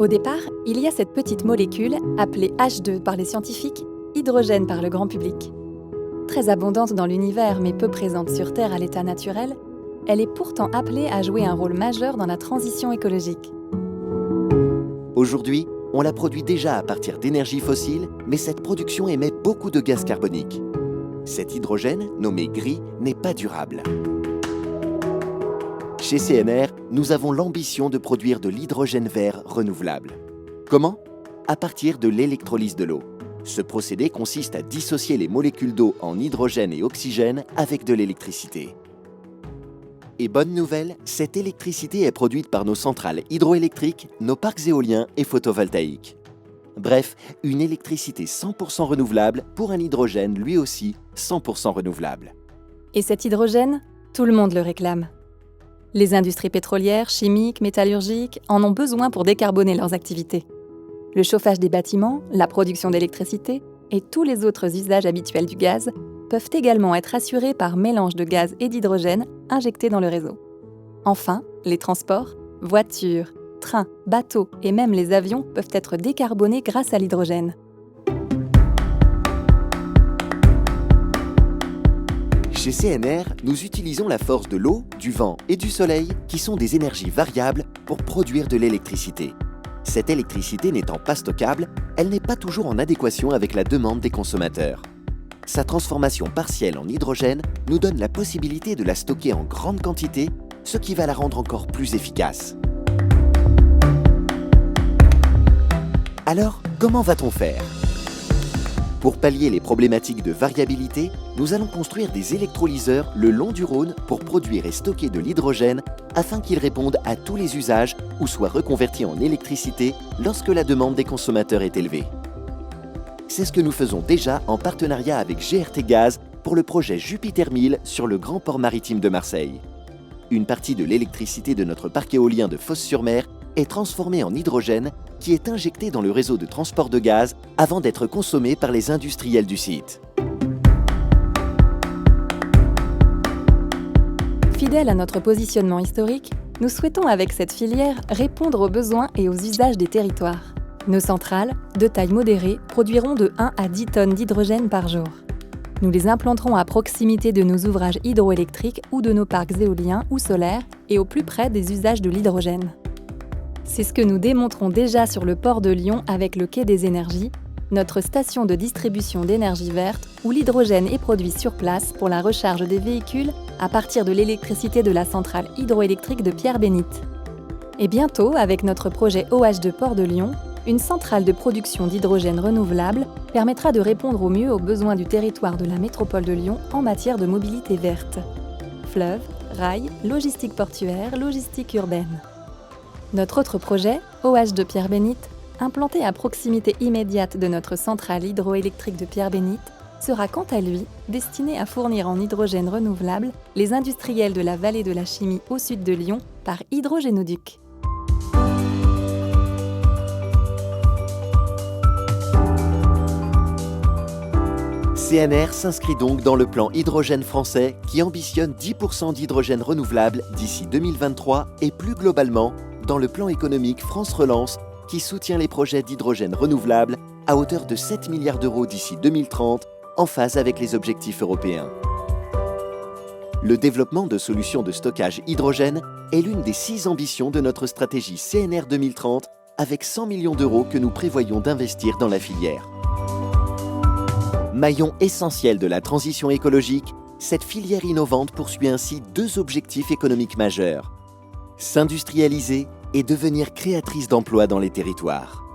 Au départ, il y a cette petite molécule, appelée H2 par les scientifiques, hydrogène par le grand public. Très abondante dans l'univers mais peu présente sur Terre à l'état naturel, elle est pourtant appelée à jouer un rôle majeur dans la transition écologique. Aujourd'hui, on la produit déjà à partir d'énergies fossiles, mais cette production émet beaucoup de gaz carbonique. Cet hydrogène, nommé gris, n'est pas durable. Chez CNR, nous avons l'ambition de produire de l'hydrogène vert renouvelable. Comment ? À partir de l'électrolyse de l'eau. Ce procédé consiste à dissocier les molécules d'eau en hydrogène et oxygène avec de l'électricité. Et bonne nouvelle, cette électricité est produite par nos centrales hydroélectriques, nos parcs éoliens et photovoltaïques. Bref, une électricité 100% renouvelable pour un hydrogène lui aussi 100% renouvelable. Et cet hydrogène, tout le monde le réclame. Les industries pétrolières, chimiques, métallurgiques en ont besoin pour décarboner leurs activités. Le chauffage des bâtiments, la production d'électricité et tous les autres usages habituels du gaz peuvent également être assurés par mélange de gaz et d'hydrogène injectés dans le réseau. Enfin, les transports, voitures, trains, bateaux et même les avions peuvent être décarbonés grâce à l'hydrogène. Chez CNR, nous utilisons la force de l'eau, du vent et du soleil, qui sont des énergies variables, pour produire de l'électricité. Cette électricité n'étant pas stockable, elle n'est pas toujours en adéquation avec la demande des consommateurs. Sa transformation partielle en hydrogène nous donne la possibilité de la stocker en grande quantité, ce qui va la rendre encore plus efficace. Alors, comment va-t-on faire ? Pour pallier les problématiques de variabilité, nous allons construire des électrolyseurs le long du Rhône pour produire et stocker de l'hydrogène afin qu'il réponde à tous les usages ou soit reconverti en électricité lorsque la demande des consommateurs est élevée. C'est ce que nous faisons déjà en partenariat avec GRT Gaz pour le projet Jupiter 1000 sur le grand port maritime de Marseille. Une partie de l'électricité de notre parc éolien de Fos-sur-Mer est transformée en hydrogène qui est injecté dans le réseau de transport de gaz avant d'être consommé par les industriels du site. Fidèles à notre positionnement historique, nous souhaitons avec cette filière répondre aux besoins et aux usages des territoires. Nos centrales, de taille modérée, produiront de 1 à 10 tonnes d'hydrogène par jour. Nous les implanterons à proximité de nos ouvrages hydroélectriques ou de nos parcs éoliens ou solaires et au plus près des usages de l'hydrogène. C'est ce que nous démontrons déjà sur le port de Lyon avec le Quai des Énergies, notre station de distribution d'énergie verte où l'hydrogène est produit sur place pour la recharge des véhicules à partir de l'électricité de la centrale hydroélectrique de Pierre-Bénite. Et bientôt, avec notre projet OH2 Port de Lyon, une centrale de production d'hydrogène renouvelable permettra de répondre au mieux aux besoins du territoire de la métropole de Lyon en matière de mobilité verte. Fleuves, rails, logistique portuaire, logistique urbaine. Notre autre projet, OH2 Pierre-Bénite, implanté à proximité immédiate de notre centrale hydroélectrique de Pierre-Bénite, sera quant à lui destiné à fournir en hydrogène renouvelable les industriels de la vallée de la chimie au sud de Lyon par hydrogénoduc. CNR s'inscrit donc dans le plan hydrogène français qui ambitionne 10% d'hydrogène renouvelable d'ici 2023 et plus globalement dans le plan économique France Relance qui soutient les projets d'hydrogène renouvelable à hauteur de 7 milliards d'euros d'ici 2030 en phase avec les objectifs européens. Le développement de solutions de stockage hydrogène est l'une des 6 ambitions de notre stratégie CNR 2030 avec 100 millions d'euros que nous prévoyons d'investir dans la filière. Maillon essentiel de la transition écologique, cette filière innovante poursuit ainsi 2 objectifs économiques majeurs. S'industrialiser et devenir créatrice d'emplois dans les territoires.